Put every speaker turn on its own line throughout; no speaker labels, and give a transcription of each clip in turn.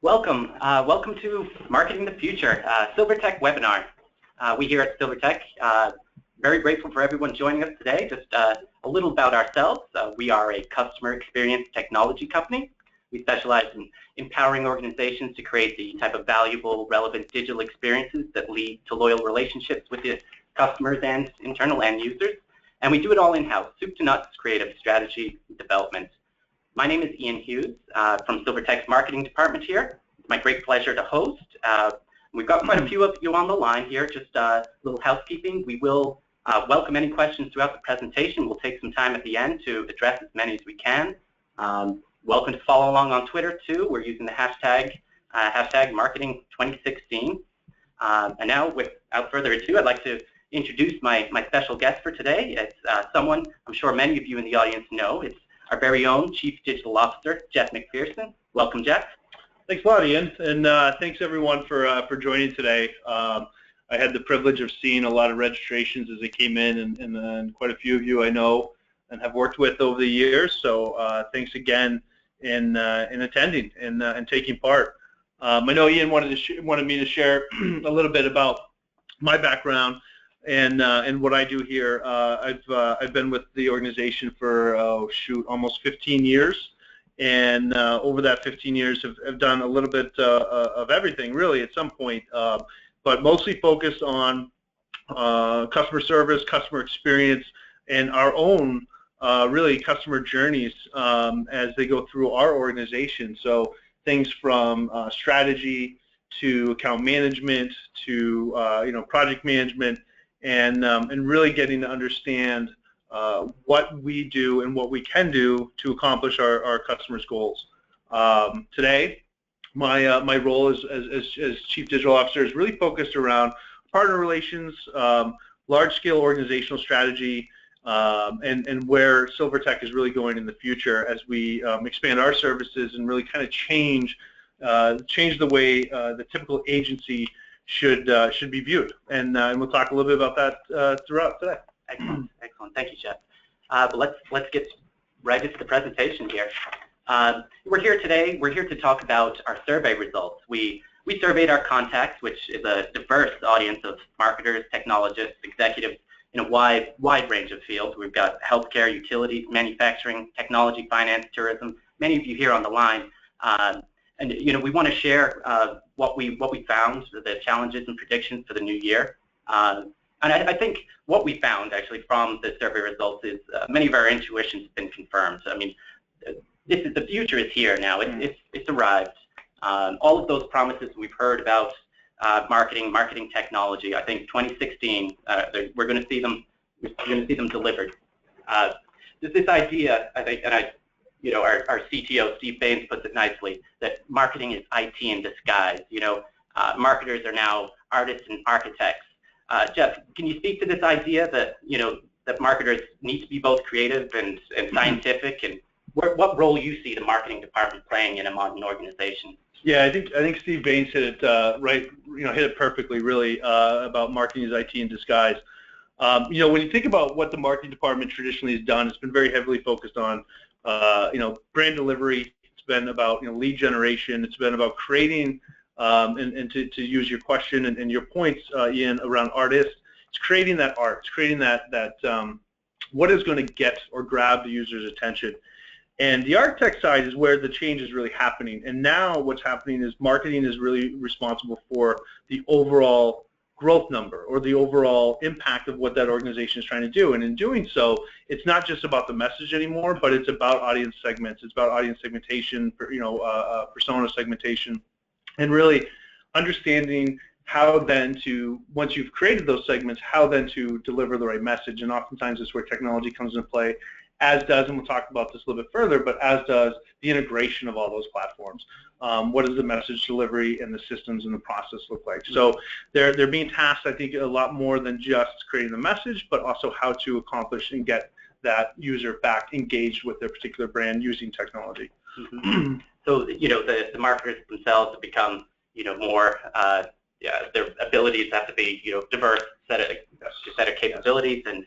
Welcome to Marketing the Future, SilverTech webinar. We here at SilverTech, very grateful for everyone joining us today. Just a little about ourselves. We are a customer experience technology company. We specialize in empowering organizations to create the type of valuable, relevant digital experiences that lead to loyal relationships with the customers and internal end users. And we do it all in-house, soup to nuts, creative strategy development. My name is Ian Hughes from SilverTech's marketing department here. It's my great pleasure to host. We've got quite a few of you on the line here. Just a little housekeeping. We will welcome any questions throughout the presentation. We'll take some time at the end to address as many as we can. Welcome to follow along on Twitter too. We're using the hashtag marketing2016. And now, without further ado, I'd like to introduce my special guest for today. It's someone I'm sure many of you in the audience know. It's our very own Chief Digital Officer, Jeff McPherson. Welcome, Jeff.
Thanks a lot, Ian, and thanks everyone for joining today. I had the privilege of seeing a lot of registrations as they came in, and quite a few of you I know and have worked with over the years. So thanks again in attending and taking part. I know Ian wanted me to share a little bit about my background and what I do here. I've been with the organization for almost 15 years, and over that 15 years have done a little bit of everything really at some point, but mostly focused on customer service, customer experience, and our own really customer journeys as they go through our organization. So things from strategy to account management to project management. And really getting to understand what we do and what we can do to accomplish our customers' goals. Today, my role as Chief Digital Officer is really focused around partner relations, large-scale organizational strategy, and where SilverTech is really going in the future as we expand our services and really kind of change the way the typical agency should be viewed, and we'll talk a little bit about that throughout today.
Excellent. Thank you, Jeff. But let's get right into the presentation here. We're here today. We're here to talk about our survey results. We surveyed our contacts, which is a diverse audience of marketers, technologists, executives in a wide range of fields. We've got healthcare, utilities, manufacturing, technology, finance, tourism. Many of you here on the line. And we want to share what we found, the challenges and predictions for the new year. And I think what we found actually from the survey results is many of our intuitions have been confirmed. I mean, the future is here now. It's arrived. All of those promises we've heard about marketing technology. I think 2016 we're going to see them. We're going to see them delivered. This idea, I think, and our CTO, Steve Baines, puts it nicely, that marketing is IT in disguise. Marketers are now artists and architects. Jeff, can you speak to this idea that, that marketers need to be both creative and scientific, and what role you see the marketing department playing in a modern organization?
Yeah, I think Steve Baines hit it right. Hit it perfectly, really, about marketing is IT in disguise. When you think about what the marketing department traditionally has done, it's been very heavily focused on brand delivery. It's been about lead generation. It's been about creating and to use your question and your points, Ian, around artists. It's creating that art. It's creating that what is going to get or grab the user's attention. And the architect side is where the change is really happening. And now what's happening is marketing is really responsible for the overall growth number or the overall impact of what that organization is trying to do. And in doing so, it's not just about the message anymore, but it's about audience segments. It's about audience segmentation, persona segmentation, and really understanding how then to, once you've created those segments, how then to deliver the right message. And oftentimes it's where technology comes into play, as does, and we'll talk about this a little bit further, but as does the integration of all those platforms. What does the message delivery and the systems and the process look like? So they're being tasked, I think, a lot more than just creating the message, but also how to accomplish and get that user back engaged with their particular brand using technology.
Mm-hmm. So, the marketers themselves have become, more, their abilities have to be, diverse set of capabilities, and,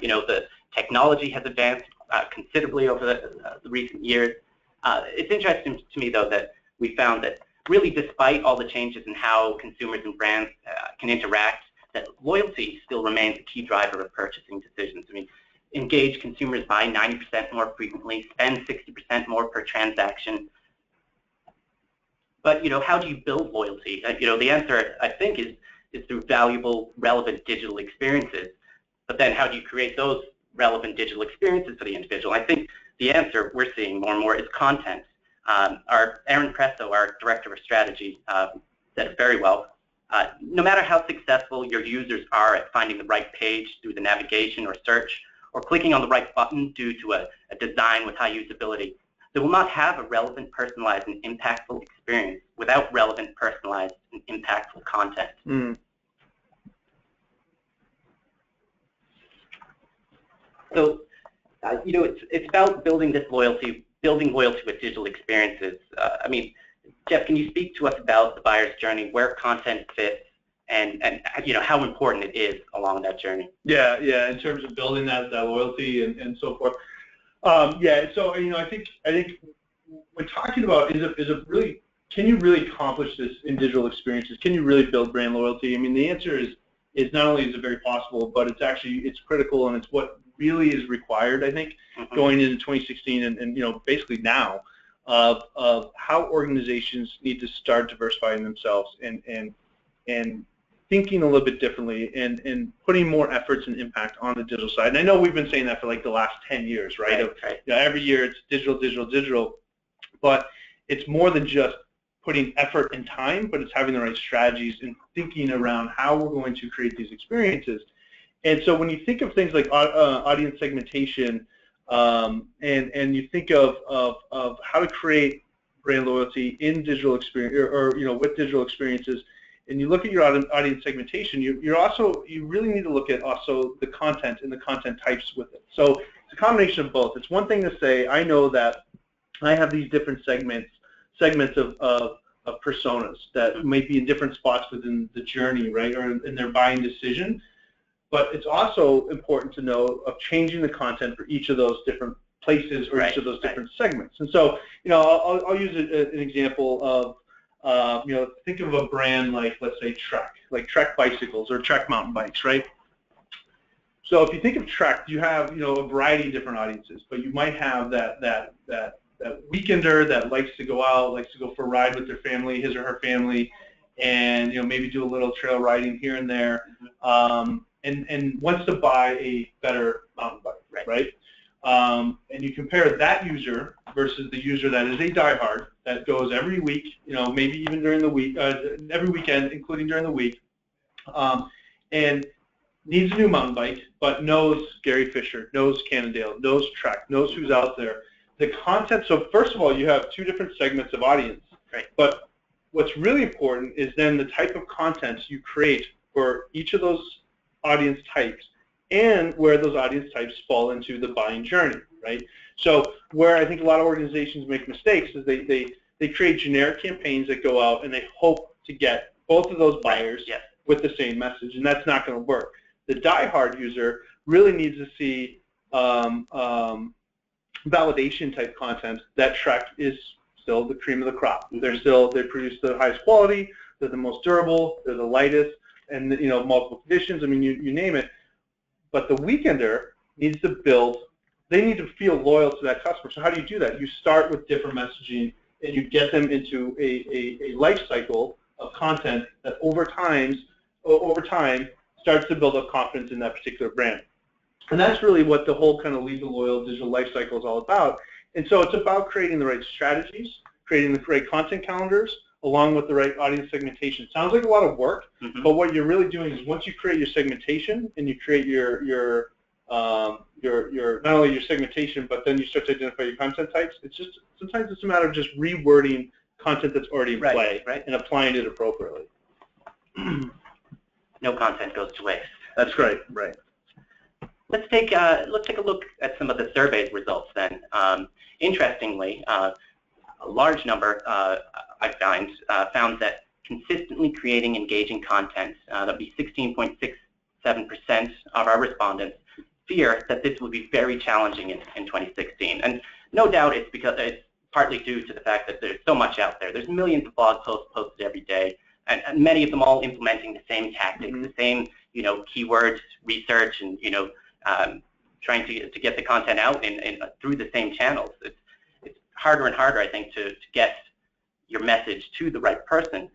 the technology has advanced considerably over the recent years. It's interesting to me, though, that we found that really, despite all the changes in how consumers and brands can interact, that loyalty still remains a key driver of purchasing decisions. I mean, engaged consumers buy 90% more frequently, spend 60% more per transaction. But how do you build loyalty? The answer, I think, is through valuable, relevant digital experiences. But then how do you create those relevant digital experiences for the individual? I think the answer we're seeing more and more is content. Our Aaron Presso, our Director of Strategy, said it very well. No matter how successful your users are at finding the right page through the navigation or search, or clicking on the right button due to a design with high usability, they will not have a relevant, personalized, and impactful experience without relevant, personalized, and impactful content. So, it's about building this loyalty, building loyalty with digital experiences. I mean, Jeff, can you speak to us about the buyer's journey, where content fits, and how important it is along that journey?
Yeah, in terms of building that loyalty and so forth. Yeah, so I think we're talking about is it really, can you really accomplish this in digital experiences? Can you really build brand loyalty? I mean, the answer is not only is it very possible, but it's critical, and it's what really is required, I think, going into 2016 and basically now, of how organizations need to start diversifying themselves and thinking a little bit differently and putting more efforts and impact on the digital side. And I know we've been saying that for like the last 10 years, right?
Right.
Every year it's digital, but it's more than just putting effort and time, but it's having the right strategies and thinking around how we're going to create these experiences. And so when you think of things like audience segmentation, and you think of how to create brand loyalty in digital experience or with digital experiences, and you look at your audience segmentation, you really need to look at also the content and the content types with it. So it's a combination of both. It's one thing to say, I know that I have these different segments of personas that might be in different spots within the journey, right, or in their buying decision. But it's also important to know of changing the content for each of those different places or each of those different segments. And so, I'll use an example of, think of a brand like, let's say, Trek, like Trek bicycles or Trek mountain bikes, right? So if you think of Trek, you have, a variety of different audiences, but you might have that weekender that likes to go out, likes to go for a ride with their family, his or her family, and maybe do a little trail riding here and there. And wants to buy a better mountain bike, right? And you compare that user versus the user that is a diehard that goes every week, maybe even during the week, every weekend, including during the week, and needs a new mountain bike, but knows Gary Fisher, knows Cannondale, knows Trek, knows who's out there. The content. So first of all, you have two different segments of audience,
right?
But what's really important is then the type of content you create for each of those audience types and where those audience types fall into the buying journey, right? So where I think a lot of organizations make mistakes is they create generic campaigns that go out and they hope to get both of those buyers with the same message, and that's not going to work. The diehard user really needs to see validation type content that Trek is still the cream of the crop. They produce the highest quality, they're the most durable, they're the lightest, and multiple conditions, I mean, you name it. But the weekender needs to they need to feel loyal to that customer. So how do you do that? You start with different messaging and you get them into a life cycle of content that over time starts to build up confidence in that particular brand. And that's really what the whole kind of lead to loyal digital life cycle is all about. And so it's about creating the right strategies, creating the right content calendars, along with the right audience segmentation. Sounds like a lot of work, but what you're really doing is once you create your segmentation and you create your not only your segmentation, but then you start to identify your content types. It's just sometimes it's a matter of just rewording content that's already in play and applying it appropriately.
No content goes to waste.
That's great, right.
Let's take a look at some of the survey results then. Interestingly, a large number I found that consistently creating engaging content, that would be 16.67% of our respondents, fear that this will be very challenging in 2016. And no doubt it's partly due to the fact that there's so much out there. There's millions of blog posts posted every day, and many of them all implementing the same tactics, the same, keywords research, and trying to get the content out through the same channels. It's harder and harder, I think, to get your message to the right person.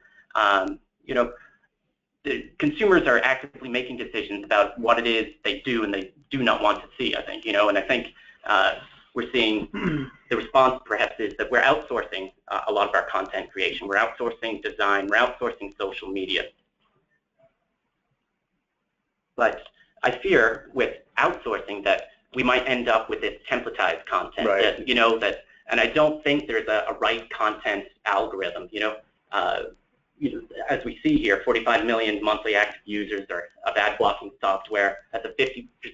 The consumers are actively making decisions about what it is they do and they do not want to see, I think, and I think we're seeing the response perhaps is that we're outsourcing a lot of our content creation. We're outsourcing design, we're outsourcing social media. But I fear with outsourcing that we might end up with this templatized content, that, and I don't think there's a right content algorithm, as we see here, 45 million monthly active users of ad blocking software. That's a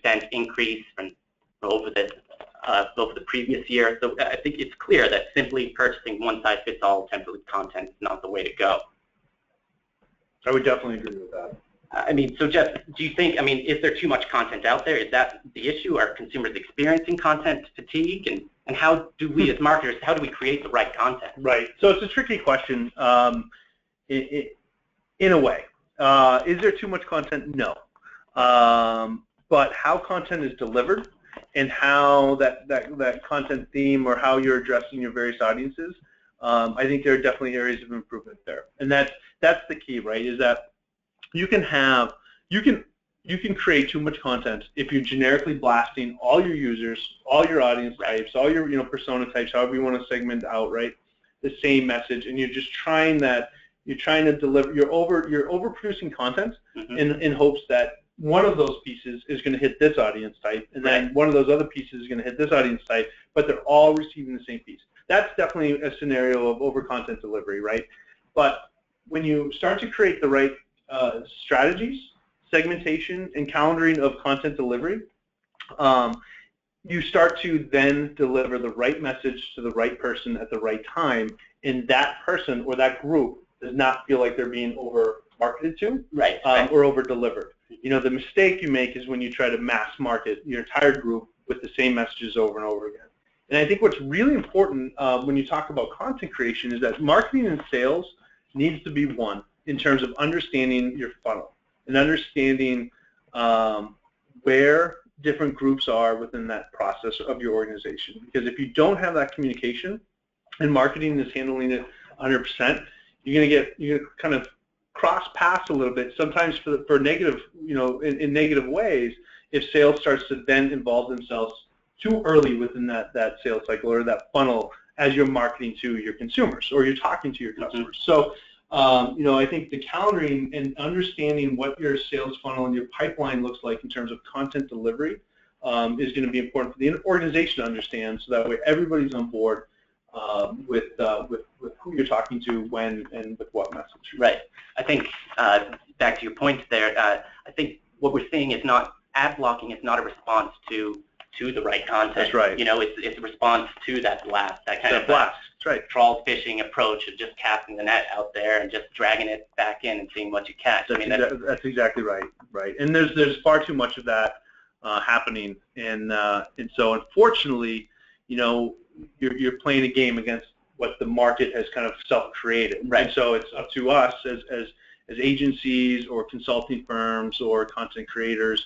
50% increase from over the previous year. So I think it's clear that simply purchasing one-size-fits-all template content is not the way to go.
I would definitely agree with that.
So Jeff, do you think, is there too much content out there? Is that the issue? Are consumers experiencing content fatigue? And how do we as marketers, how do we create the right content?
Right. So it's a tricky question. In a way, is there too much content? No. But how content is delivered and how that content theme or how you're addressing your various audiences, I think there are definitely areas of improvement there. And that's the key, right? Is that you can create too much content if you're generically blasting all your users, all your audience types, all your persona types, however you want to segment out, right? The same message, and you're just trying that. You're trying to deliver. You're overproducing content in hopes that one of those pieces is going to hit this audience type, and then one of those other pieces is going to hit this audience type, but they're all receiving the same piece. That's definitely a scenario of over-content delivery, right? But when you start to create the right strategies, segmentation, and calendaring of content delivery, you start to then deliver the right message to the right person at the right time, and that person or that group does not feel like they're being over-marketed to or over-delivered. The mistake you make is when you try to mass market your entire group with the same messages over and over again. And I think what's really important when you talk about content creation is that marketing and sales needs to be one in terms of understanding your funnel and understanding where different groups are within that process of your organization. Because if you don't have that communication and marketing is handling it 100%, you're going to kind of cross paths a little bit, sometimes for negative, in negative ways, if sales starts to then involve themselves too early within that sales cycle or that funnel as you're marketing to your consumers or you're talking to your customers. So, I think the calendaring and understanding what your sales funnel and your pipeline looks like in terms of content delivery is going to be important for the organization to understand, so that way everybody's on board with who you're talking to, when, and with what message.
Right. I think back to your point there. I think what we're seeing is ad blocking is not a response to the right content.
That's right.
It's a response to that blast, that kind of
blast. That's right.
Trawl fishing approach of just casting the net out there and just dragging it back in and seeing what you catch.
That's exactly right. Right. And there's far too much of that happening, and so unfortunately, you're playing a game against what the market has kind of self-created.
Right.
And so it's up to us as agencies or consulting firms or content creators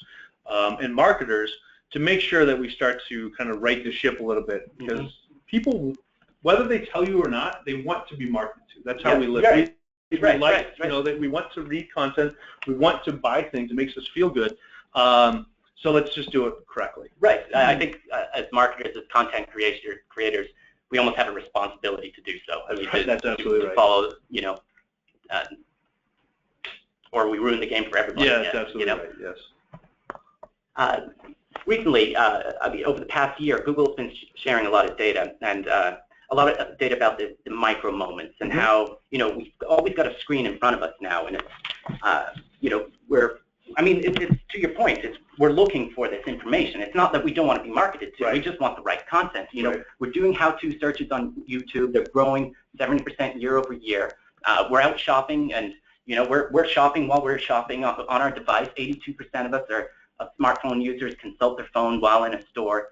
and marketers to make sure that we start to kind of right the ship a little bit, because people, whether they tell you or not, they want to be marketed to. That's how we live.
Right.
That we want to read content, we want to buy things. It makes us feel good. So let's just do it correctly.
Right. I think as marketers, as content creators, we almost have a responsibility to do so.
That's absolutely right.
Follow, or we ruin the game for everybody.
Yeah, that's absolutely right. Yes.
Recently, over the past year, Google's been sharing a lot of data, and a lot of data about the micro moments and how we've always got a screen in front of us now, and it's it's to your point. We're looking for this information. It's not that we don't want to be marketed to.
Right.
We just want the right content.
Right.
We're doing how-to searches on YouTube. They're growing 70% year over year. We're out shopping, and we're shopping while we're shopping on our device. 82% of us are smartphone users consult their phone while in a store.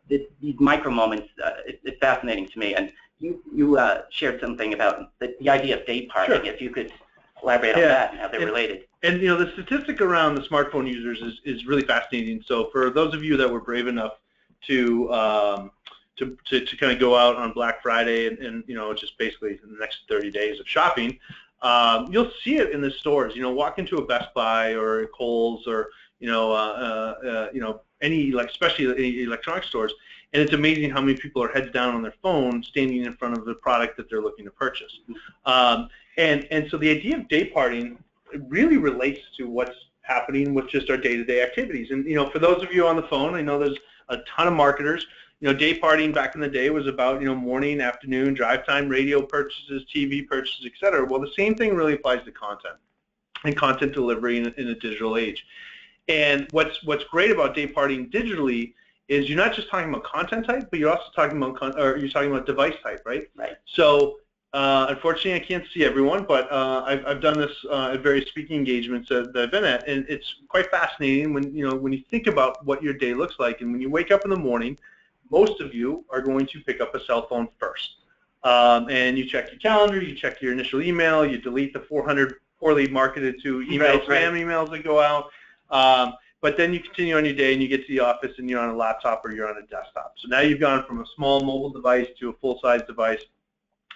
these micro moments, it's fascinating to me. And you shared something about the idea of day parting.
Sure.
If you could elaborate on that and how they're related.
And the statistic around the smartphone users is really fascinating. So for those of you that were brave enough to kind of go out on Black Friday and just basically the next 30 days of shopping, you'll see it in the stores. Walk into a Best Buy or a Kohl's or any especially any electronic stores, and it's amazing how many people are heads down on their phone, standing in front of the product that they're looking to purchase. And so the idea of day parting really relates to what's happening with just our day-to-day activities. And for those of you on the phone, I know there's a ton of marketers. Day parting back in the day was about morning, afternoon, drive time, radio purchases, TV purchases, etc. Well, the same thing really applies to content and content delivery in a digital age. And what's great about day parting digitally is you're not just talking about content type, but you're also talking about device type, right?
Right.
So unfortunately, I can't see everyone, but I've done this at various speaking engagements that I've been at, and it's quite fascinating when you think about what your day looks like. And when you wake up in the morning, most of you are going to pick up a cell phone first, and you check your calendar, you check your initial email, you delete the 400 poorly marketed to spam emails that go out. But then you continue on your day and you get to the office and you're on a laptop or you're on a desktop. So now you've gone from a small mobile device to a full-size device,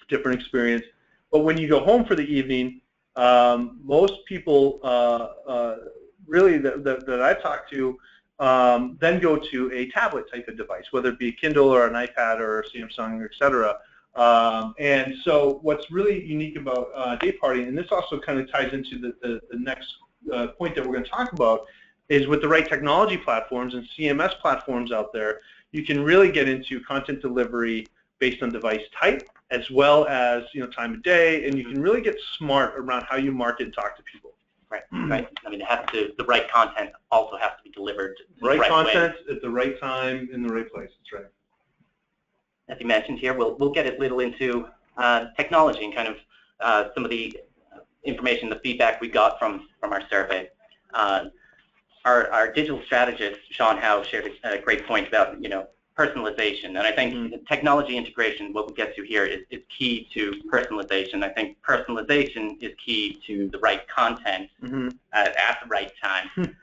different experience. But when you go home for the evening, most people really that I talk to then go to a tablet type of device, whether it be a Kindle or an iPad or a Samsung, et cetera. And so what's really unique about day parting, and this also kind of ties into the next point that we're going to talk about, is with the right technology platforms and CMS platforms out there, you can really get into content delivery based on device type as well as time of day, and you can really get smart around how you market and talk to people.
Right, right. I mean, the right content also has to be delivered in
right
the right
content
way.
At the right time in the right place. That's right.
As you mentioned here, we'll get a little into technology and kind of some of the information, the feedback we got from our survey. Our digital strategist, Sean Howe, shared a great point about personalization, and I think technology integration, what we'll get to here, is key to personalization. I think personalization is key to the right content at the right time.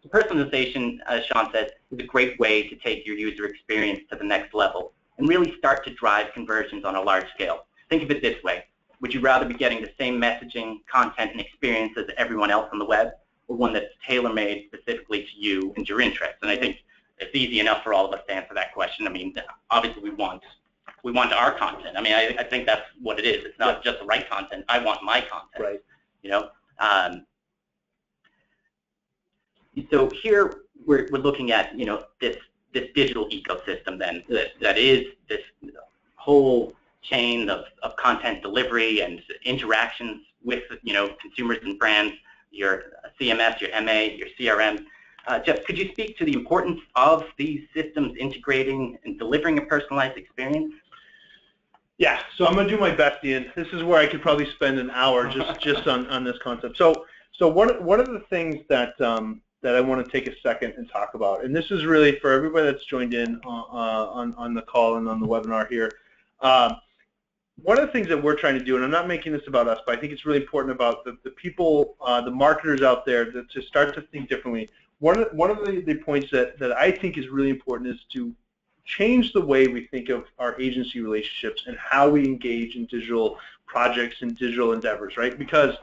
Personalization, as Sean said, is a great way to take your user experience to the next level and really start to drive conversions on a large scale. Think of it this way. Would you rather be getting the same messaging, content, and experience as everyone else on the web, or one that's tailor-made specifically to you and your interests? And I think it's easy enough for all of us to answer that question. I mean, obviously we want our content. I mean, I think that's what it is. It's not just the right content. I want my content. Right. So here we're looking at this digital ecosystem then that is this whole chain of content delivery and interactions with consumers and brands, your CMS, your MA, your CRM. Jeff, could you speak to the importance of these systems integrating and delivering a personalized experience?
Yeah, so I'm going to do my best, Ian. This is where I could probably spend an hour just on this concept. So one of the things that I want to take a second and talk about, and this is really for everybody that's joined in on the call and on the webinar here. One of the things that we're trying to do, and I'm not making this about us, but I think it's really important about the people, the marketers out there, to start to think differently. One of the points that I think is really important is to change the way we think of our agency relationships and how we engage in digital projects and digital endeavors, right? Because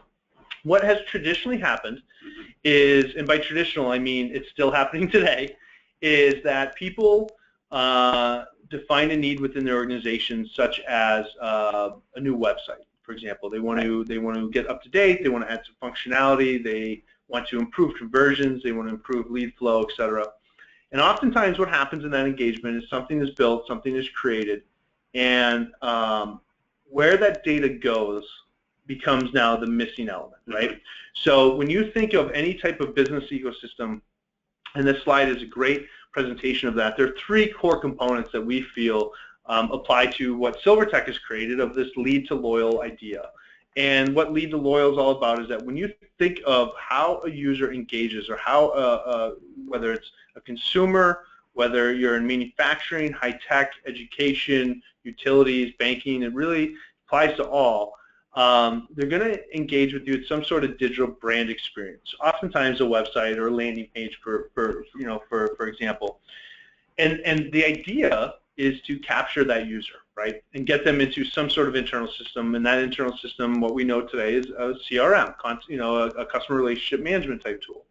what has traditionally happened is, and by traditional I mean it's still happening today, is that people define a need within their organization, such as a new website, for example. They want to get up to date. They want to add some functionality. They want to improve conversions. They want to improve lead flow, etc. And oftentimes, what happens in that engagement is something is built, something is created, and where that data goes becomes now the missing element, right? So when you think of any type of business ecosystem, and this slide is a great presentation of that, there are three core components that we feel apply to what SilverTech has created of this lead to loyal idea. And what lead to loyal is all about is that when you think of how a user engages, or how whether it's a consumer whether you're in manufacturing, high tech, education, utilities, banking, it really applies to all. They're going to engage with you at some sort of digital brand experience, oftentimes a website or a landing page, for example. And the idea is to capture that user, right, and get them into some sort of internal system. And that internal system, what we know today, is a CRM, a customer relationship management type tool.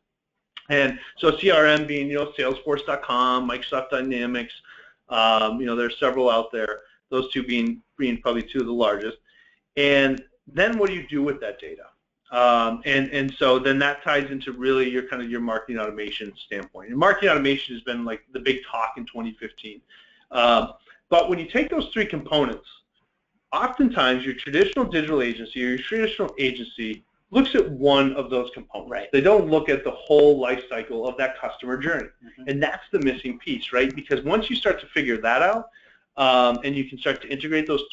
And so CRM being, Salesforce.com, Microsoft Dynamics, there's several out there. Those two being probably two of the largest. And then what do you do with that data? And so then that ties into really your marketing automation standpoint. And marketing automation has been like the big talk in 2015. But when you take those three components, oftentimes your traditional digital agency or your traditional agency looks at one of those components.
Right.
They don't look at the whole life cycle of that customer journey. Mm-hmm. And that's the missing piece, right? Because once you start to figure that out, and you can start to integrate those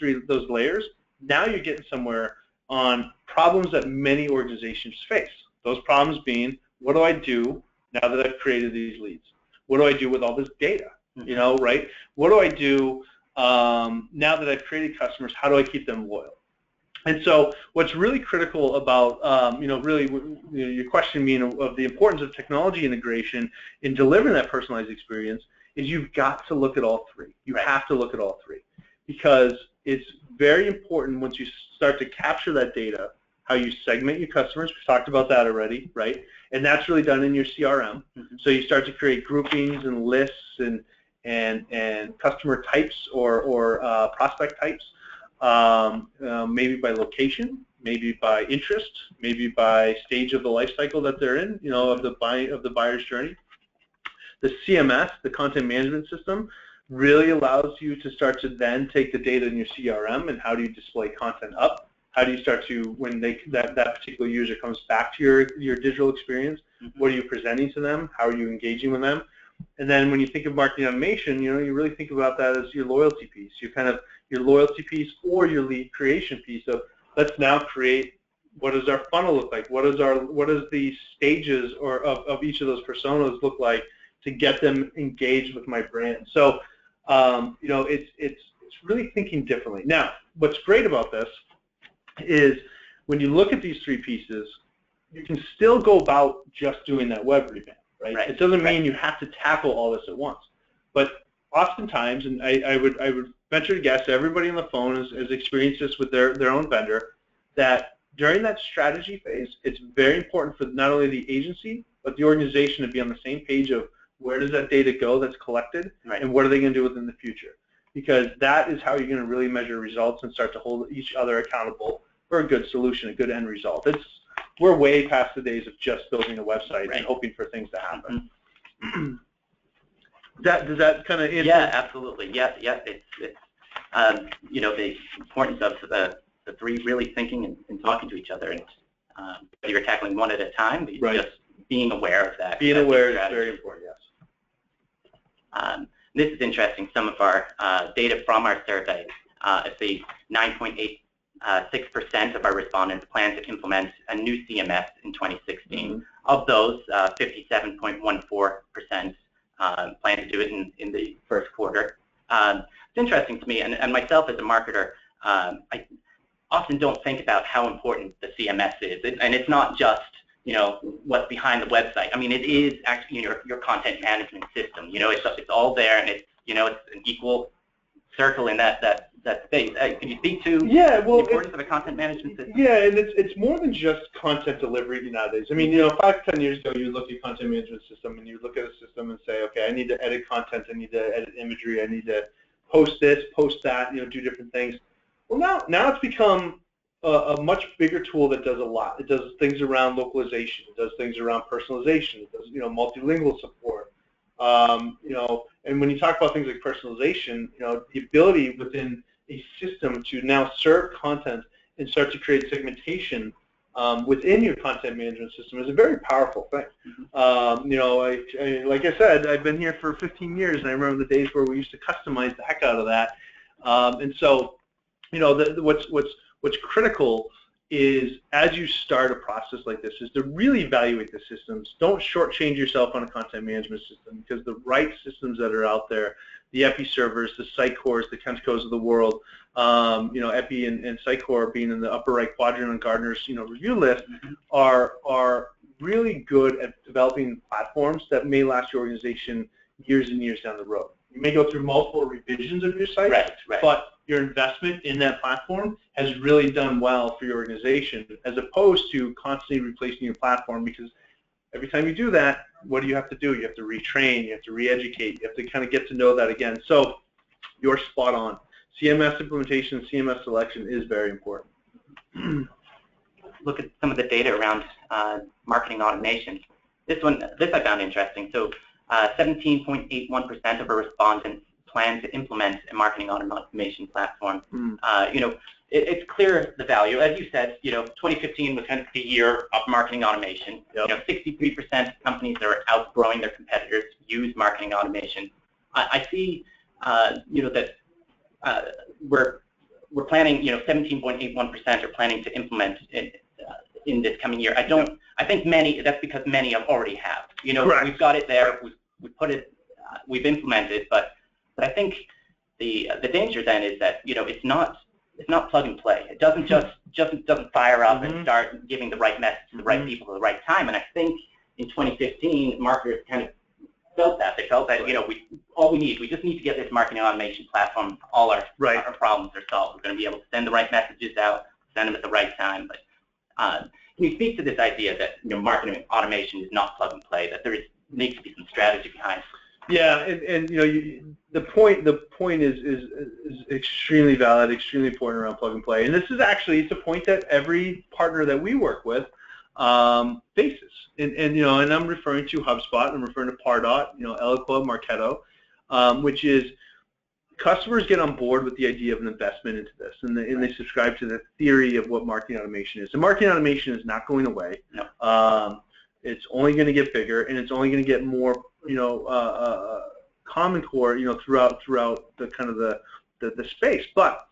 layers, now you're getting somewhere on problems that many organizations face. Those problems being, what do I do now that I've created these leads? What do I do with all this data? Mm-hmm. Right? What do I do now that I've created customers? How do I keep them loyal? And so what's really critical about, your question being of the importance of technology integration in delivering that personalized experience is you've got to look at all three. You
Right.
have to look at all three, because it's very important once you start to capture that data, how you segment your customers. We've talked about that already, right? And that's really done in your CRM. Mm-hmm. So you start to create groupings and lists and customer types or prospect types, maybe by location, maybe by interest, maybe by stage of the life cycle that they're in, of the buyer's journey. The CMS, the content management system, really allows you to start to then take the data in your CRM and how do you display content up? How do you start to, when that particular user comes back to your digital experience, mm-hmm. what are you presenting to them? How are you engaging with them? And then when you think of marketing automation, you really think about that as your loyalty piece, your loyalty piece or your lead creation piece of, let's now create, what does our funnel look like? What is the stages of each of those personas look like to get them engaged with my brand? So it's really thinking differently. Now, what's great about this is when you look at these three pieces, you can still go about just doing that web revamp, right? It doesn't mean you have to tackle all this at once. But oftentimes, and I would venture to guess everybody on the phone has experienced this with their own vendor, that during that strategy phase, it's very important for not only the agency, but the organization to be on the same page of where does that data go that's collected, right, and what are they going to do within the future? Because that is how you're going to really measure results and start to hold each other accountable for a good solution, a good end result. We're way past the days of just building a website and hoping for things to happen. Mm-hmm. Does that kind of answer?
Yeah, absolutely. Yeah. It's the importance of the three really thinking and talking to each other, and you're tackling one at a time, but just being aware of that.
Being aware is very important, yes.
This is interesting. Some of our data from our survey, I see 9.86% of our respondents plan to implement a new CMS in 2016. Mm-hmm. Of those, 57.14% plan to do it in the first quarter. It's interesting to me, and myself as a marketer, I often don't think about how important the CMS is, and it's not just what's behind the website. I mean, it is actually your content management system. It's all there, and it's an equal circle in that space. Can you speak to the importance of a content management system?
Yeah, and it's more than just content delivery nowadays. I mean, 5 to 10 years ago, you look at content management system, and you look at a system and say, okay, I need to edit content, I need to edit imagery, I need to post this, post that, do different things. Well, now it's become a much bigger tool that does a lot. It does things around localization. It does things around personalization. It does, multilingual support. And when you talk about things like personalization, the ability within a system to now serve content and start to create segmentation within your content management system is a very powerful thing. Mm-hmm. Like I said, I've been here for 15 years, and I remember the days where we used to customize the heck out of that. And so, what's critical is, as you start a process like this, is to really evaluate the systems. Don't shortchange yourself on a content management system, because the right systems that are out there, the Epi servers, the Sitecores, the Kenscos of the world, Epi and Sitecore being in the upper right quadrant on Gartner's review list, are really good at developing platforms that may last your organization years and years down the road. You may go through multiple revisions of your site, but your investment in that platform has really done well for your organization, as opposed to constantly replacing your platform, because every time you do that, what do? You have to retrain, you have to re-educate, you have to kind of get to know that again. So you're spot on. CMS implementation, CMS selection is very important.
Look at some of the data around marketing automation. This I found interesting. So 17.81% of our respondents plan to implement a marketing automation platform. It's clear the value. As you said, 2015 was kind of the year of marketing automation. 63% of companies that are outgrowing their competitors use marketing automation. I see, that we're planning, 17.81% are planning to implement it in this coming year. I think that's because many already have. We've got it there, we've put it, we've implemented, but I think the danger then is that it's not plug and play. It doesn't doesn't fire up and start giving the right message to the right people at the right time. And I think in 2015, marketers kind of felt that. They felt that we just need to get this marketing automation platform. All our problems are solved. We're going to be able to send the right messages out, send them at the right time. But can you speak to this idea that marketing automation is not plug and play? That there needs to be some strategy behind it?
Yeah, and the point is extremely valid, extremely important around plug and play. And this is actually, it's a point that every partner that we work with faces. And I'm referring to HubSpot, I'm referring to Pardot, Eloqua, Marketo, which is customers get on board with the idea of an investment into this, and they subscribe to the theory of what marketing automation is. And marketing automation is not going away. No. It's only going to get bigger, and it's only going to get more, common core, throughout the kind of the space. But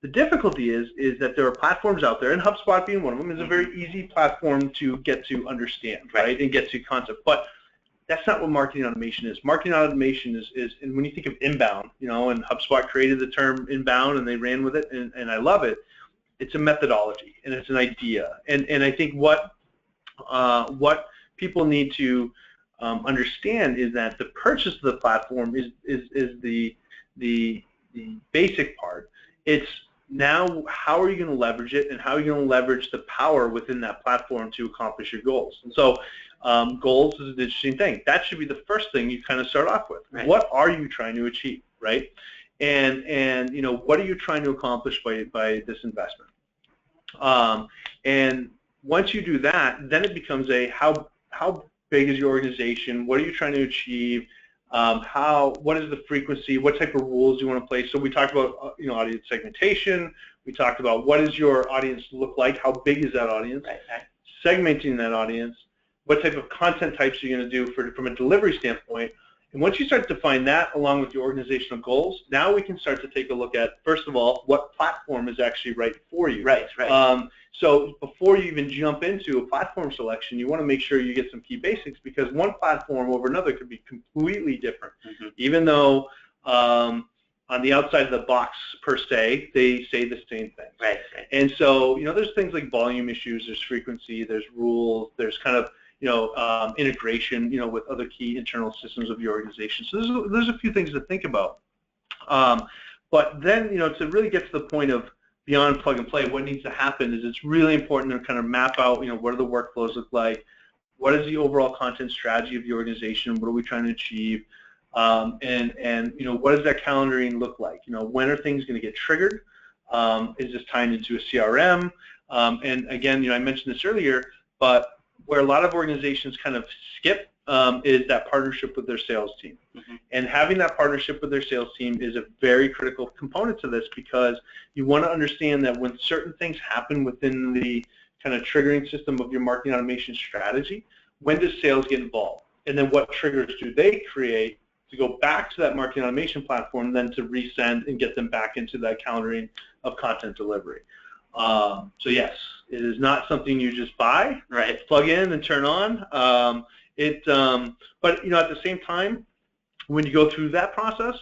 the difficulty is that there are platforms out there, and HubSpot being one of them is a very easy platform to get to understand, right, and get to concept. But that's not what marketing automation is. Marketing automation is and when you think of inbound, and HubSpot created the term inbound, and they ran with it, and I love it. It's a methodology, and it's an idea, and I think what people need to understand is that the purchase of the platform is the basic part. It's now how are you going to leverage it, and how are you going to leverage the power within that platform to accomplish your goals. And so goals is an interesting thing. That should be the first thing you kind of start off with. Right. What are you trying to achieve, right? And what are you trying to accomplish by this investment? And once you do that, then it becomes how big is your organization? What are you trying to achieve? What is the frequency? What type of rules do you want to place? So we talked about audience segmentation. We talked about what does your audience look like? How big is that audience? Right. Segmenting that audience. What type of content types are you going to do from a delivery standpoint? And once you start to define that along with your organizational goals, now we can start to take a look at, first of all, what platform is actually right for you. Right. So before you even jump into a platform selection, you want to make sure you get some key basics, because one platform over another could be completely different, even though on the outside of the box, per se, they say the same thing. Right. And so, there's things like volume issues, there's frequency, there's rules, there's kind of, integration, with other key internal systems of your organization. So there's a few things to think about. But then, to really get to the point of beyond plug and play, what needs to happen is it's really important to kind of map out, what do the workflows look like? What is the overall content strategy of the organization? What are we trying to achieve? And what does that calendaring look like? When are things going to get triggered? Is this tying into a CRM? And again, I mentioned this earlier, but where a lot of organizations kind of skip is that partnership with their sales team. And having that partnership with their sales team is a very critical component to this, because you want to understand that when certain things happen within the kind of triggering system of your marketing automation strategy, when does sales get involved? And then what triggers do they create to go back to that marketing automation platform, then to resend and get them back into that calendaring of content delivery. So yes, it is not something you just buy,
Right.
plug in and turn on. But at the same time, when you go through that process,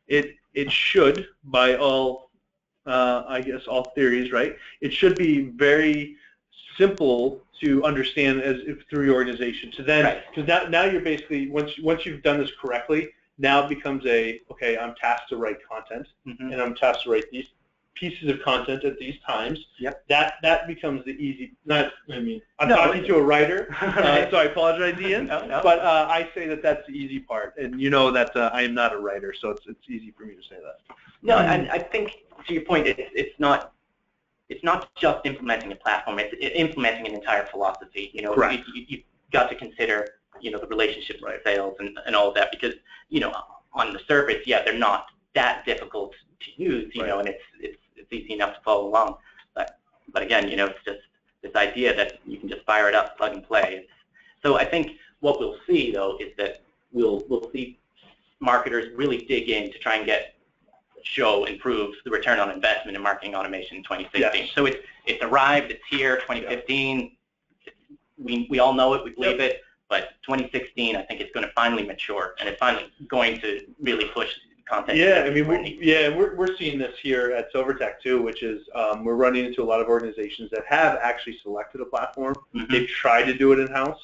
it should, by all I guess all theories, right? It should be very simple to understand as if through your organization. So then, because now you're basically once you've done this correctly, now it becomes okay. I'm tasked to write content, and I'm tasked to write these pieces of content at these times.
Yep.
That becomes the easy. I'm talking to a writer, so I apologize, Ian.
No.
But I say that's the easy part, and you know that I am not a writer, so it's easy for me to say that.
No, and I think to your point, it's not just implementing a platform. It's implementing an entire philosophy.
Correct.
You've got to consider the relationships with sales and all of that, because on the surface, they're not that difficult to use. And it's easy enough to follow along. But again, it's just this idea that you can just fire it up, plug and play. So I think what we'll see though is that we'll see marketers really dig in to try and improve the return on investment in marketing automation in 2016.
Yes.
So it's arrived, it's here, 2015. We all know it, we believe it, but 2016, I think it's going to finally mature, and it's finally going to really push content.
Yeah, we're seeing this here at SilverTech too, which is we're running into a lot of organizations that have actually selected a platform. They've tried to do it in-house,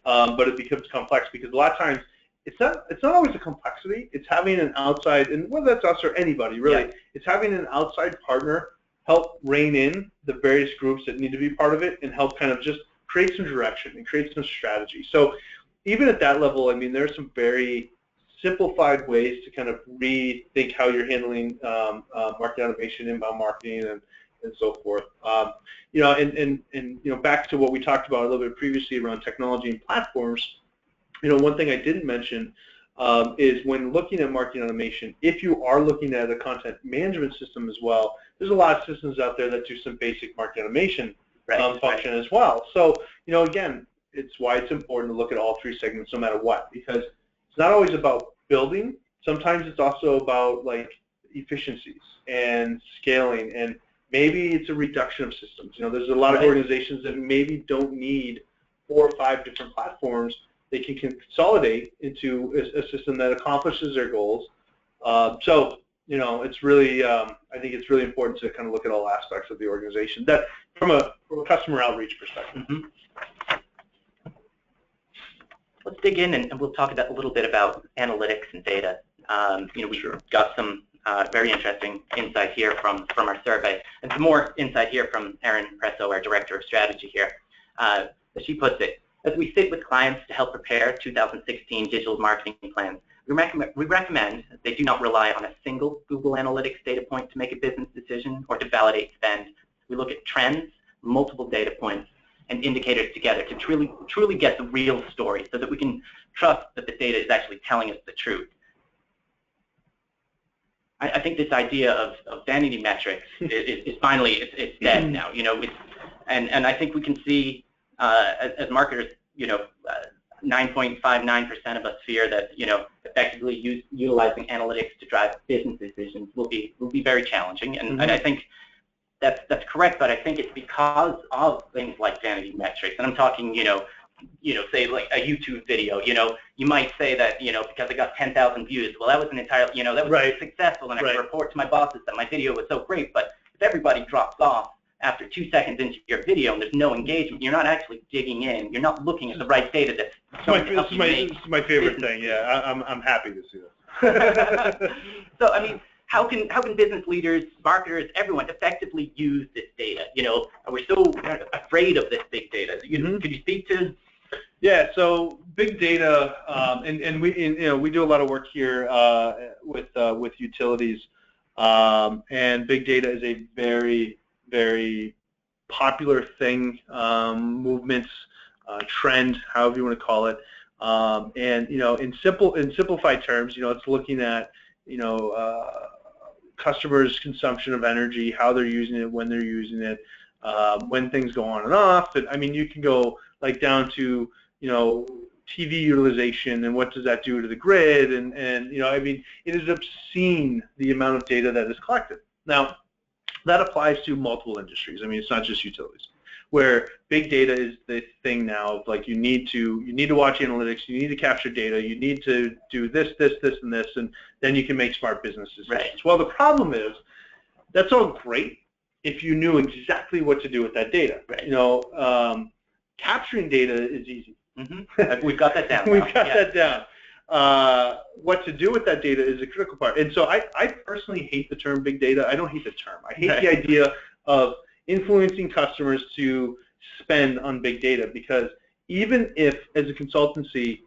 but it becomes complex because a lot of times it's not always the complexity. It's having an outside, and whether that's us or anybody really, it's having an outside partner help rein in the various groups that need to be part of it and help kind of just create some direction and create some strategy. So even at that level, there are some very simplified ways to kind of rethink how you're handling marketing automation, inbound marketing, and so forth. Back to what we talked about a little bit previously around technology and platforms. One thing I didn't mention is when looking at marketing automation, if you are looking at a content management system as well, there's a lot of systems out there that do some basic marketing automation function as well. So, again, it's why it's important to look at all three segments no matter what, because it's not always about building. Sometimes it's also about efficiencies and scaling, and maybe it's a reduction of systems. There's a lot of organizations that maybe don't need 4 or 5 different platforms. They can consolidate into a system that accomplishes their goals. It's really, I think it's really important to kind of look at all aspects of the organization that from a customer outreach perspective.
Let's dig in and we'll talk a little bit about analytics and data. We've got some very interesting insight here from our survey, and some more insight here from Erin Presso, our Director of Strategy here. As she puts it, as we sit with clients to help prepare 2016 digital marketing plans, we recommend that they do not rely on a single Google Analytics data point to make a business decision or to validate spend. We look at trends, multiple data points, and indicators together to truly get the real story, so that we can trust that the data is actually telling us the truth. I think this idea of vanity metrics is finally it's dead now. And I think we can see as marketers, 9.59% of us fear that effectively utilizing analytics to drive business decisions will be very challenging, and I think that's correct, but I think it's because of things like vanity metrics, and I'm talking say like a YouTube video. You might say that because I got 10,000 views, well, that was an entire that was successful, and I can report to my bosses that my video was so great. But if everybody drops off after 2 seconds into your video and there's no engagement, you're not actually digging in. You're not looking at the right data.
This is my favorite thing. Yeah, I'm happy to see this.
So how can business leaders, marketers, everyone effectively use this data? We're so afraid of this big data. Could you speak to?
Yeah, so big data, and we do a lot of work here with utilities, and big data is a very, very popular thing, movements, trend, however you want to call it, and in simplified terms, it's looking at customers' consumption of energy, how they're using it, when they're using it, when things go on and off. And you can go down to TV utilization and what does that do to the grid, and it is obscene the amount of data that is collected. Now, That applies to multiple industries. I mean, it's not just utilities, where big data is the thing now of like you need to watch analytics, you need to capture data, you need to do this, and this, and then you can make smart business decisions.
Right.
Well, the problem is that's all great if you knew exactly what to do with that data.
Right.
You know, capturing data is easy.
Mm-hmm. We've got that down.
We've got that down. What to do with that data is a critical part. And so I personally hate the term big data. I don't hate the term. I hate the idea of influencing customers to spend on big data, because even if, as a consultancy,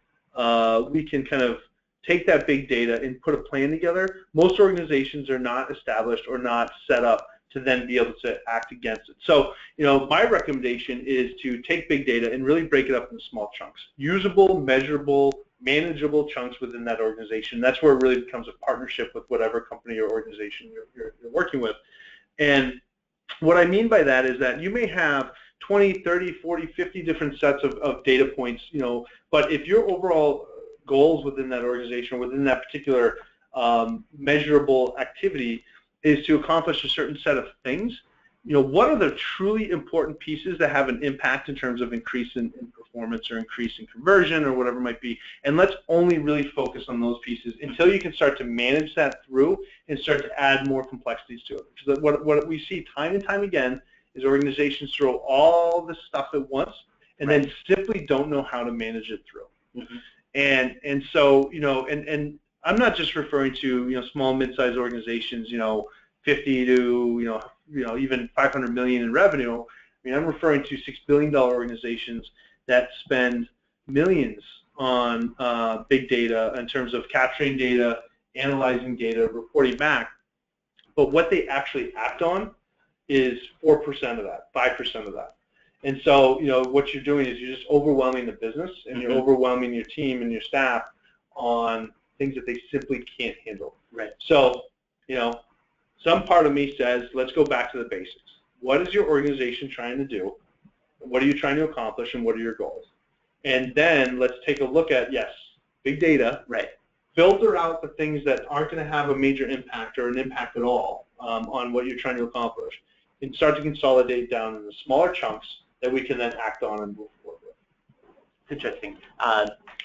we can kind of take that big data and put a plan together, most organizations are not established or not set up to then be able to act against it. So, you know, my recommendation is to take big data and really break it up into small chunks, usable, measurable, manageable chunks within that organization. That's where it really becomes a partnership with whatever company or organization you're working with. And what I mean by that is that you may have 20, 30, 40, 50 different sets of data points, you know, but if your overall goals within that organization, within that particular measurable activity is to accomplish a certain set of things, you know, what are the truly important pieces that have an impact in terms of increase in performance or increase in conversion or whatever it might be, and let's only really focus on those pieces until you can start to manage that through and start to add more complexities to it. Because what we see time and time again is organizations throw all this stuff at once and then simply don't know how to manage it through. And so, you know, and I'm not just referring to, you know, small, mid-sized organizations, you know, 50 to, you know, even 500 million in revenue. I mean, I'm referring to $6 billion organizations that spend millions on big data in terms of capturing data, analyzing data, reporting back. But what they actually act on is 4% of that, 5% of that. And so, you know, what you're doing is you're just overwhelming the business, and you're overwhelming your team and your staff on things that they simply can't handle.
Right.
So, you know, some part of me says, let's go back to the basics. What is your organization trying to do? What are you trying to accomplish, and what are your goals? And then let's take a look at, yes, big data.
Right.
Filter out the things that aren't going to have a major impact or an impact at all on what you're trying to accomplish, and start to consolidate down into smaller chunks that we can then act on and move forward with.
Interesting.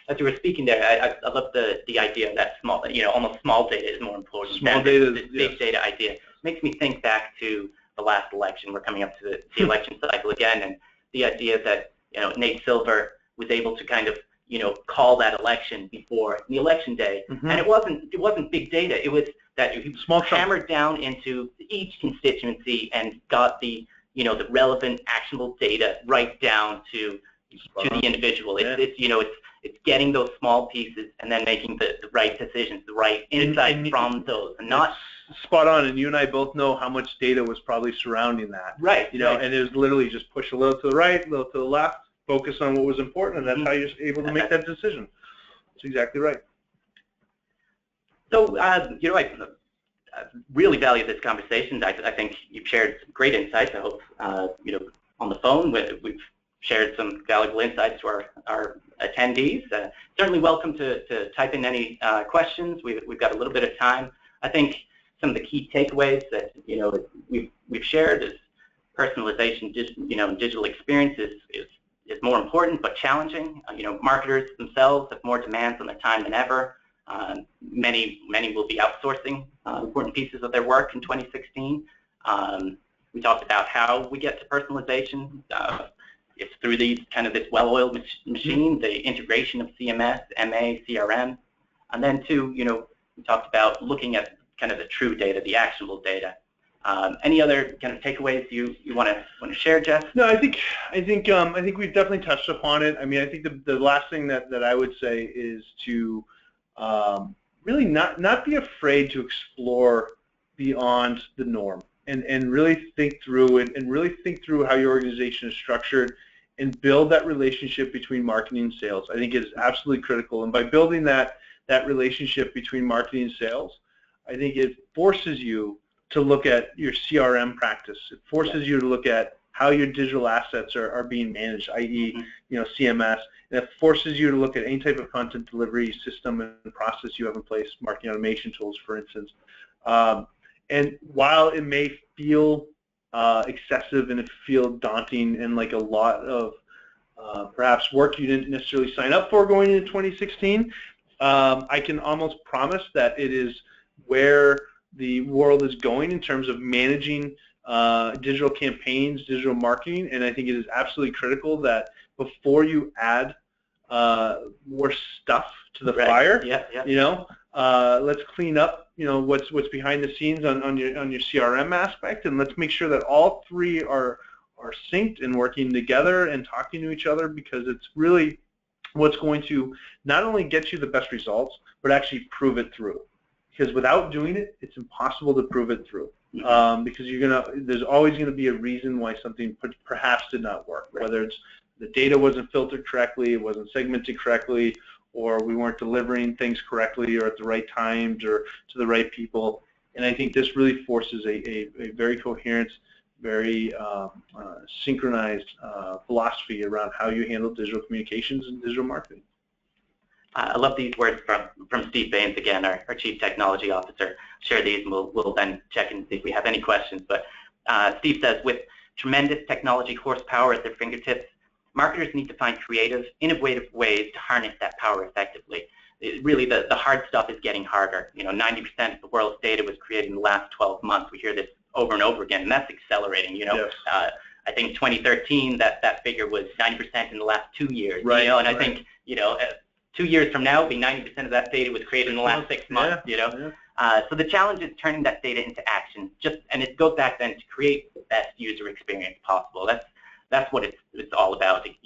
As you were speaking there, I love the idea of that small, you know, almost small data is more important than the big data idea. It makes me think back to the last election. We're coming up to the election cycle again, and the idea that, you know, Nate Silver was able to kind of, you know, call that election before the election day, and it wasn't big data. It was that he hammered down into each constituency and got the, you know, the relevant, actionable data right down to the individual. It's you know, it's getting those small pieces and then making the right decisions, the right insights from those, and not
spot on. And you and I both know how much data was probably surrounding that.
Right.
You know, and it was literally just push a little to the right, a little to the left, focus on what was important, and that's how you're able to make that decision. That's exactly right.
So, you know, I really value this conversation. I think you've shared some great insights. I hope, you know, on the phone we've shared some valuable insights to our attendees. Certainly welcome to type in any questions. We've got a little bit of time. I think some of the key takeaways that, you know, we've shared is personalization, you know, digital experience is more important but challenging. You know, marketers themselves have more demands on their time than ever. Many will be outsourcing important pieces of their work in 2016. We talked about how we get to personalization. It's through these kind of this well-oiled machine, the integration of CMS, MA, CRM, and then too, you know, we talked about looking at kind of the true data, the actionable data. Any other kind of takeaways you want to share, Jeff?
No, I think we've definitely touched upon it. I mean, I think the last thing that I would say is to really not be afraid to explore beyond the norm, and really think through it, and really think through how your organization is structured, and build that relationship between marketing and sales. I think it is absolutely critical, and by building that relationship between marketing and sales, I think it forces you to look at your CRM practice. It forces you to look at how your digital assets are being managed, i.e., you know, CMS. And it forces you to look at any type of content delivery system and process you have in place, marketing automation tools, for instance. And while it may feel excessive and it feel daunting and like a lot of perhaps work you didn't necessarily sign up for going into 2016, I can almost promise that it is where the world is going in terms of managing digital campaigns, digital marketing, and I think it is absolutely critical that before you add more stuff to the fire, let's clean up, what's behind the scenes on your CRM aspect, and let's make sure that all three are synced and working together and talking to each other, because it's really what's going to not only get you the best results, but actually prove it through. Because without doing it, it's impossible to prove it through. Because there's always going to be a reason why something perhaps did not work, whether it's the data wasn't filtered correctly, it wasn't segmented correctly, or we weren't delivering things correctly or at the right times or to the right people. And I think this really forces a very coherent, very synchronized philosophy around how you handle digital communications and digital marketing.
I love these words from Steve Baines, again, our Chief Technology Officer. Share these, and we'll then check and see if we have any questions. But Steve says, with tremendous technology horsepower at their fingertips, marketers need to find creative, innovative ways to harness that power effectively. Really, the hard stuff is getting harder. 90% of the world's data was created in the last 12 months. We hear this over and over again, and that's accelerating.
Yes.
I think 2013, that figure was 90% in the last 2 years.
Right.
And I think 2 years from now, it'll be 90% of that data was created in the last 6 months. So the challenge is turning that data into action. And it goes back then to create the best user experience possible. That's what it's all about. It's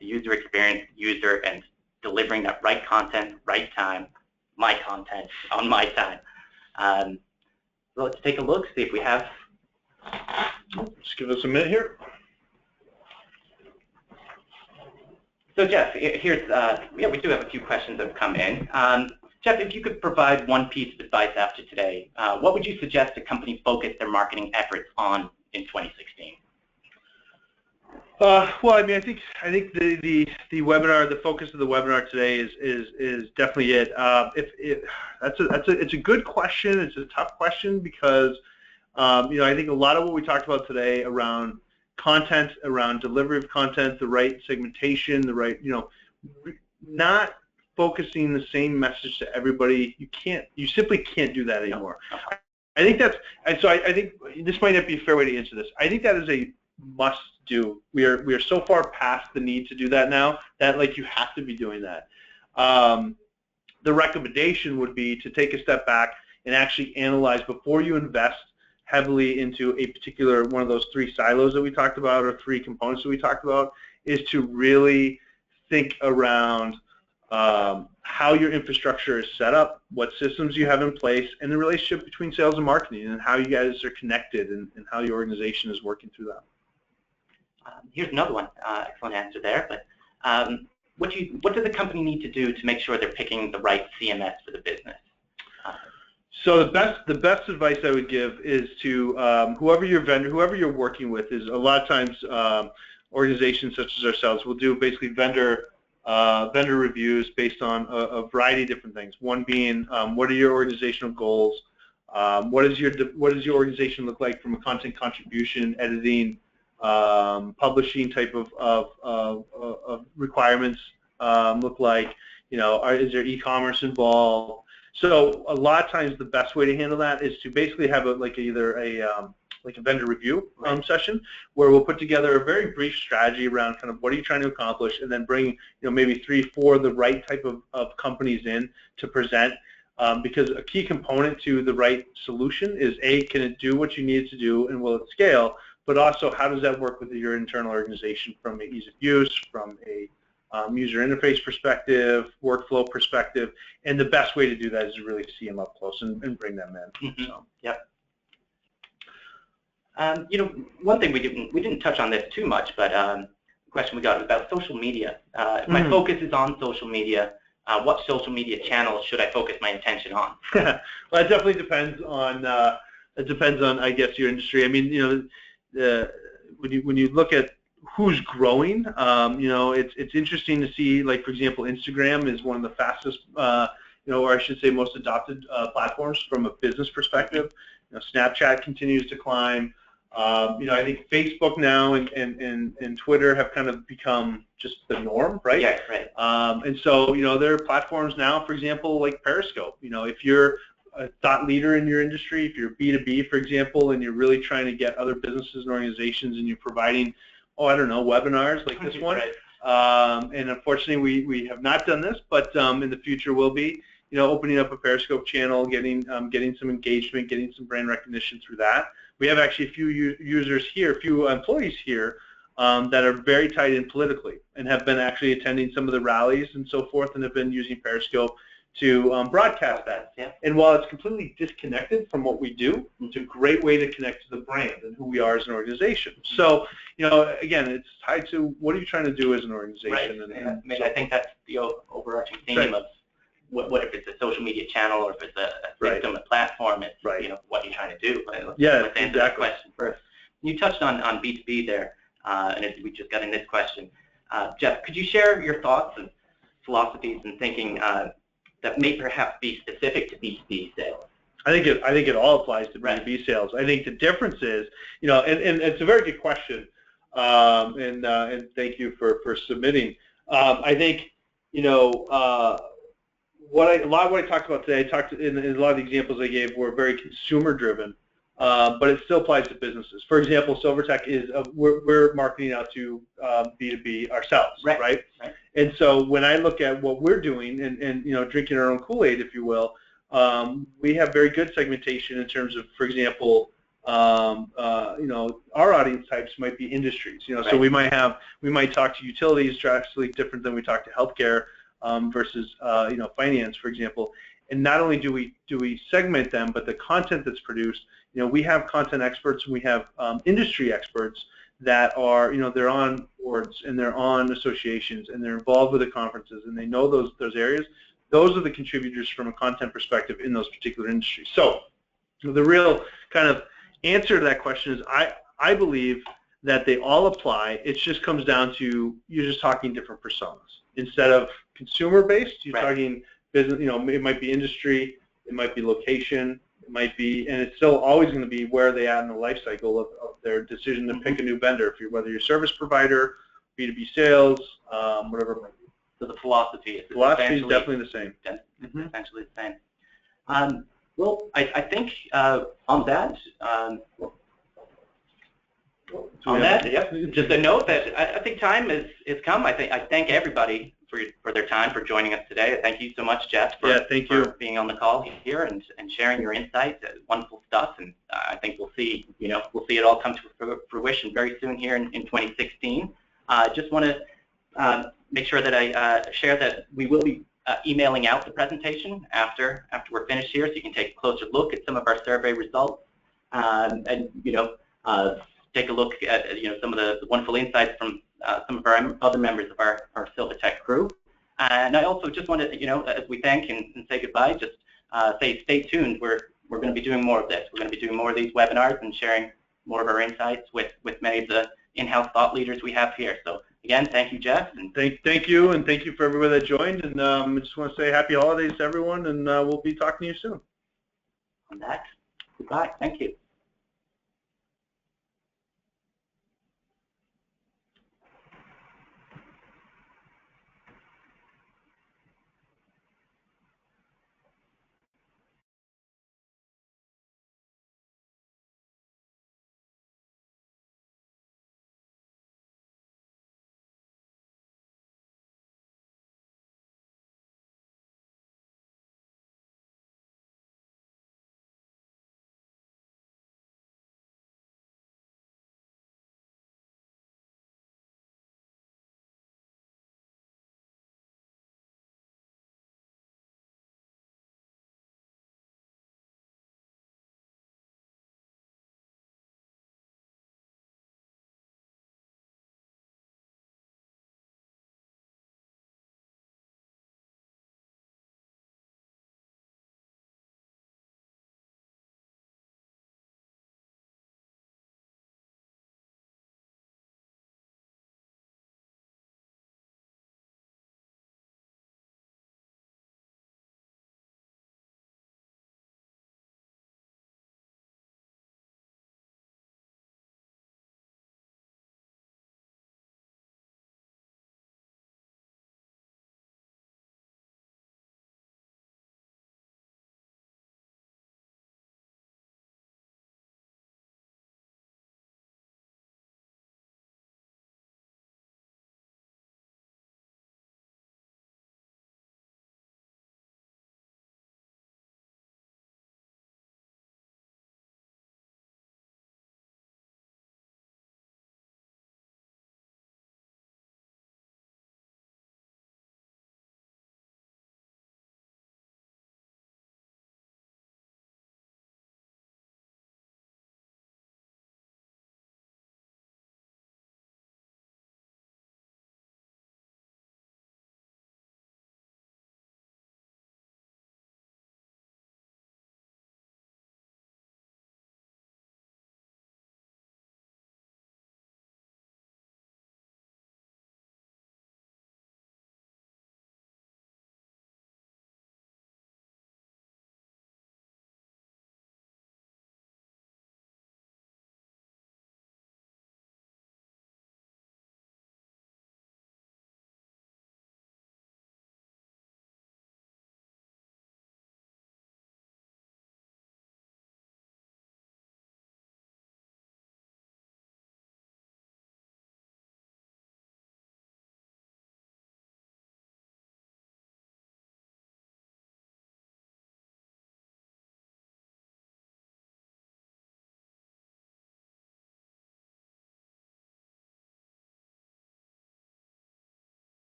the user experience, user, and delivering that right content, right time, my content on my time. So let's take a look, see if we have.
Just give us a minute here.
So Jeff, here's we do have a few questions that have come in. Jeff, if you could provide one piece of advice after today, what would you suggest a company focus their marketing efforts on in 2016?
Well, I mean, I think the webinar, the focus of the webinar today is definitely it. It's a good question. It's a tough question because I think a lot of what we talked about today around content, around delivery of content, the right segmentation, the right not focusing the same message to everybody. You simply can't do that anymore. I think I think this might not be a fair way to answer this. I think that is a must do. We are so far past the need to do that now that you have to be doing that. The recommendation would be to take a step back and actually analyze before you invest heavily into a particular one of those three silos that we talked about or three components that we talked about, is to really think around how your infrastructure is set up, what systems you have in place, and the relationship between sales and marketing, and how you guys are connected and how your organization is working through that.
Here's another one. Excellent answer there. But what does the company need to do to make sure they're picking the right CMS for the business?
So the best advice I would give is to whoever your vendor, whoever you're working with, is a lot of times organizations such as ourselves will do basically vendor reviews based on a variety of different things. One being what are your organizational goals? What does your organization look like from a content contribution, editing, publishing type of requirements look like? Is there e-commerce involved? So a lot of times the best way to handle that is to basically have either a vendor review session where we'll put together a very brief strategy around kind of what are you trying to accomplish, and then bring maybe 3-4 of the right type of companies in to present, because a key component to the right solution is can it do what you need it to do, and will it scale, but also how does that work with your internal organization from an ease of use, from a user interface perspective, workflow perspective, and the best way to do that is to really see them up close and bring them in.
Mm-hmm. So. Yep. One thing we didn't touch on this too much, but the question we got was about social media. If my focus is on social media, what social media channels should I focus my attention on?
Well, it definitely depends on I guess your industry. I mean, when you look at who's growing, it's interesting to see, like, for example, Instagram is one of the fastest or I should say most adopted platforms from a business perspective. Snapchat continues to climb. I think Facebook now and Twitter have kind of become just the norm, right?
Yeah, right.
And so, there are platforms now, for example, like Periscope. If you're a thought leader in your industry, if you're B2B, for example, and you're really trying to get other businesses and organizations and you're providing, webinars like this one.
Right.
And unfortunately, we have not done this, but in the future will be, opening up a Periscope channel, getting some engagement, getting some brand recognition through that. We have actually a few users here, a few employees here that are very tied in politically and have been actually attending some of the rallies and so forth and have been using Periscope to broadcast that.
Yeah.
And while it's completely disconnected from what we do, it's a great way to connect to the brand and who we are as an organization. So, again, it's tied to what are you trying to do as an organization.
Right. I think that's the overarching theme of what if it's a social media channel or if it's a system, a platform, it's what you're trying to do. Let's answer that question first. You touched on B2B there, and we just got in this question. Jeff, could you share your thoughts and philosophies and thinking that may perhaps be specific to B2B sales?
I think it all applies to B2B sales. I think the difference is, and it's a very good question, and thank you for submitting. I think, a lot of what I talked about today, in a lot of the examples I gave were very consumer driven, but it still applies to businesses. For example, SilverTech is we're marketing out to B2B ourselves, right? And so when I look at what we're doing and drinking our own Kool-Aid, if you will, we have very good segmentation in terms of, for example, our audience types might be industries. So we might talk to utilities drastically different than we talk to healthcare versus finance, for example. And not only do we segment them, but the content that's produced, we have content experts and we have industry experts that are, they're on boards and they're on associations and they're involved with the conferences and they know those areas. Those are the contributors from a content perspective in those particular industries. So the real kind of answer to that question is I believe that they all apply. It just comes down to you're just talking different personas. Instead of consumer-based, you're talking business, it might be industry, it might be location, it might be, and it's still always going to be where are they at in the life cycle of their decision to pick a new vendor, whether you're a service provider, B2B sales, whatever it might be.
So the philosophy is
definitely the same.
Essentially the same. Well, I think on that, just a note that I think time is come. I thank everybody for their time, for joining us today. Thank you so much, Jeff, for being on the call here and sharing your insights. Wonderful stuff, and I think we'll see it all come to fruition very soon here in 2016. Just want to make sure that I share that we will be emailing out the presentation after we're finished here, so you can take a closer look at some of our survey results and take a look at some of the wonderful insights from some of our other members of our SilverTech crew. And I also just want to, as we thank and say goodbye, just say stay tuned. We're going to be doing more of this. We're going to be doing more of these webinars and sharing more of our insights with many of the in-house thought leaders we have here. So again, thank you, Jeff. And
thank you, and thank you for everybody that joined. And I just want to say happy holidays to everyone, and we'll be talking to you soon.
On that, goodbye. Thank you.